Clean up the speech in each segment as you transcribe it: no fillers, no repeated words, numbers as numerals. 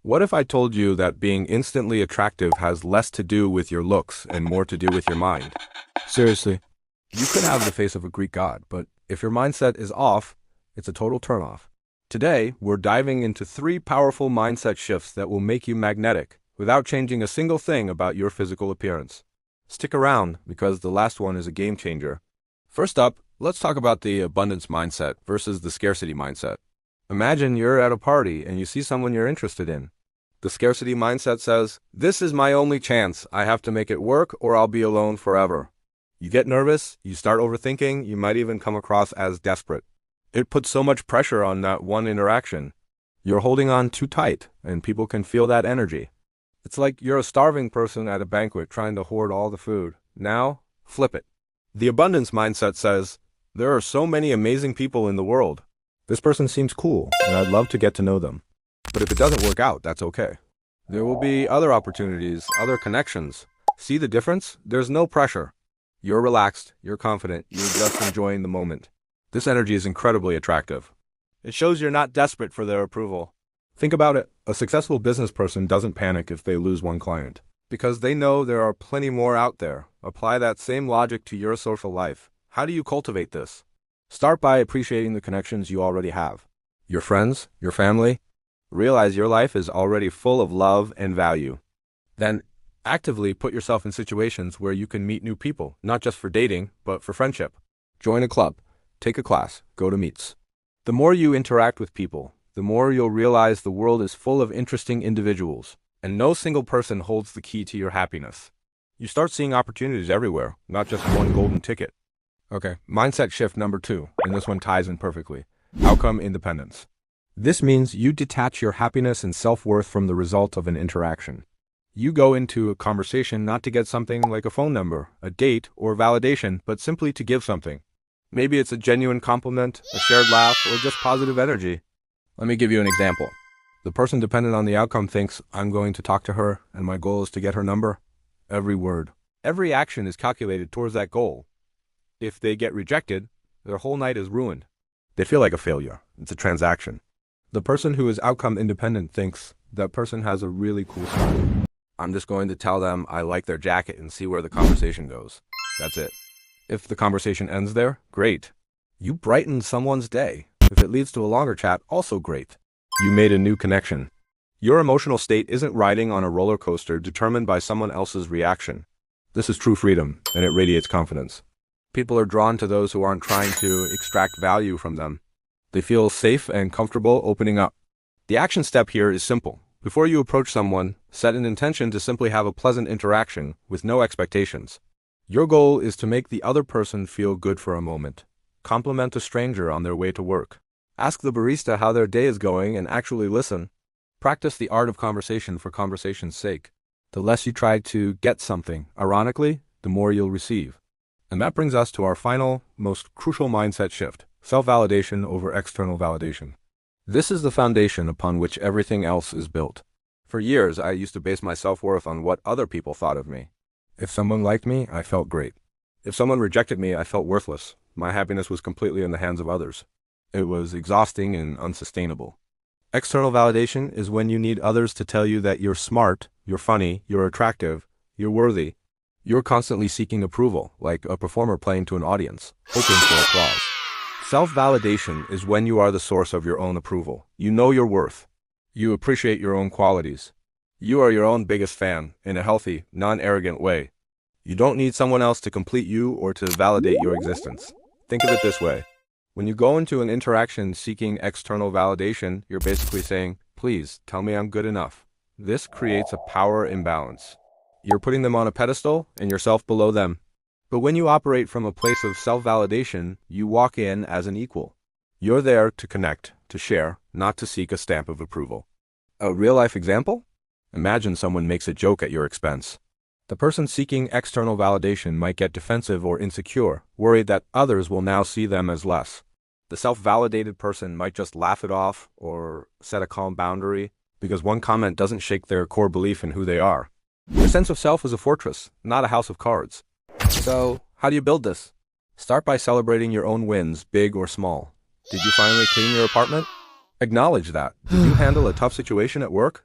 What if I told you that being instantly attractive has less to do with your looks and more to do with your mind? Seriously, you could have the face of a Greek god, but if your mindset is off, it's a total turnoff. Today, we're diving into 3 powerful mindset shifts that will make you magnetic without changing a single thing about your physical appearance. Stick around because the last one is a game changer. First up, let's talk about the abundance mindset versus the scarcity mindset. Imagine you're at a party and you see someone you're interested in. The scarcity mindset says, "This is my only chance. I have to make it work or I'll be alone forever." You get nervous, you start overthinking, you might even come across as desperate. It puts so much pressure on that one interaction. You're holding on too tight, and people can feel that energy. It's like you're a starving person at a banquet trying to hoard all the food. Now, flip it. The abundance mindset says, "There are so many amazing people in the world. This person seems cool, and I'd love to get to know them. But if it doesn't work out, that's okay. There will be other opportunities, other connections. See the difference? There's no pressure. You're relaxed, you're confident, you're just enjoying the moment." This energy is incredibly attractive. It shows you're not desperate for their approval. Think about it. A successful business person doesn't panic if they lose one client, because they know there are plenty more out there. Apply that same logic to your social life. How do you cultivate this? Start by appreciating the connections you already have. Your friends, your family. Realize your life is already full of love and value. Then, actively put yourself in situations where you can meet new people, not just for dating, but for friendship. Join a club, take a class, go to meets. The more you interact with people, the more you'll realize the world is full of interesting individuals, and no single person holds the key to your happiness. You start seeing opportunities everywhere, not just one golden ticket. Okay, mindset shift number 2, and this one ties in perfectly. Outcome independence. This means you detach your happiness and self-worth from the result of an interaction. You go into a conversation not to get something like a phone number, a date, or validation, but simply to give something. Maybe it's a genuine compliment, a shared laugh, or just positive energy. Let me give you an example. The person dependent on the outcome thinks, "I'm going to talk to her, and my goal is to get her number." Every word, every action is calculated towards that goal. If they get rejected, their whole night is ruined. They feel like a failure. It's a transaction. The person who is outcome independent thinks, "That person has a really cool style. I'm just going to tell them I like their jacket and see where the conversation goes." That's it. If the conversation ends there, great. You brightened someone's day. If it leads to a longer chat, also great. You made a new connection. Your emotional state isn't riding on a roller coaster determined by someone else's reaction. This is true freedom, and it radiates confidence. People are drawn to those who aren't trying to extract value from them. They feel safe and comfortable opening up. The action step here is simple. Before you approach someone, set an intention to simply have a pleasant interaction with no expectations. Your goal is to make the other person feel good for a moment. Compliment a stranger on their way to work. Ask the barista how their day is going and actually listen. Practice the art of conversation for conversation's sake. The less you try to get something, ironically, the more you'll receive. And that brings us to our final, most crucial mindset shift: self-validation over external validation. This is the foundation upon which everything else is built. For years, I used to base my self-worth on what other people thought of me. If someone liked me, I felt great. If someone rejected me, I felt worthless. My happiness was completely in the hands of others. It was exhausting and unsustainable. External validation is when you need others to tell you that you're smart, you're funny, you're attractive, you're worthy. You're constantly seeking approval, like a performer playing to an audience, hoping for applause. Self-validation is when you are the source of your own approval. You know your worth. You appreciate your own qualities. You are your own biggest fan, in a healthy, non-arrogant way. You don't need someone else to complete you or to validate your existence. Think of it this way. When you go into an interaction seeking external validation, you're basically saying, "Please, tell me I'm good enough." This creates a power imbalance. You're putting them on a pedestal and yourself below them. But when you operate from a place of self-validation, you walk in as an equal. You're there to connect, to share, not to seek a stamp of approval. A real-life example? Imagine someone makes a joke at your expense. The person seeking external validation might get defensive or insecure, worried that others will now see them as less. The self-validated person might just laugh it off or set a calm boundary because one comment doesn't shake their core belief in who they are. Their sense of self is a fortress, not a house of cards. So, how do you build this? Start by celebrating your own wins, big or small. Did you finally clean your apartment? Acknowledge that. Did you handle a tough situation at work?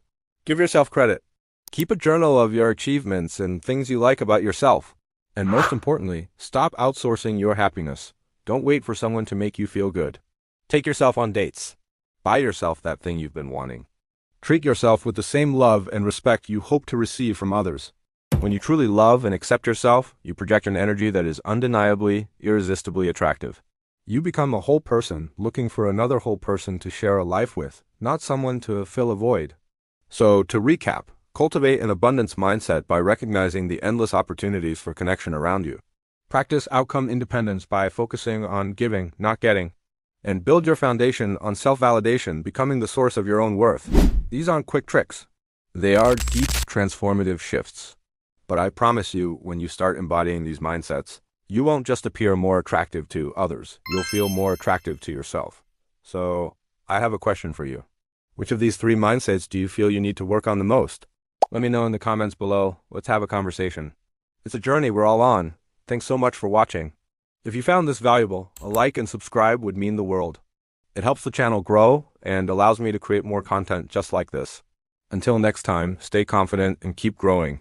Give yourself credit. Keep a journal of your achievements and things you like about yourself. And most importantly, stop outsourcing your happiness. Don't wait for someone to make you feel good. Take yourself on dates. Buy yourself that thing you've been wanting. Treat yourself with the same love and respect you hope to receive from others. When you truly love and accept yourself, you project an energy that is undeniably, irresistibly attractive. You become a whole person looking for another whole person to share a life with, not someone to fill a void. So, to recap, cultivate an abundance mindset by recognizing the endless opportunities for connection around you. Practice outcome independence by focusing on giving, not getting. And build your foundation on self-validation, becoming the source of your own worth. These aren't quick tricks. They are deep, transformative shifts. But I promise you, when you start embodying these mindsets, you won't just appear more attractive to others. You'll feel more attractive to yourself. So, I have a question for you. Which of these 3 mindsets do you feel you need to work on the most? Let me know in the comments below. Let's have a conversation. It's a journey we're all on. Thanks so much for watching. If you found this valuable, a like and subscribe would mean the world. It helps the channel grow and allows me to create more content just like this. Until next time, stay confident and keep growing.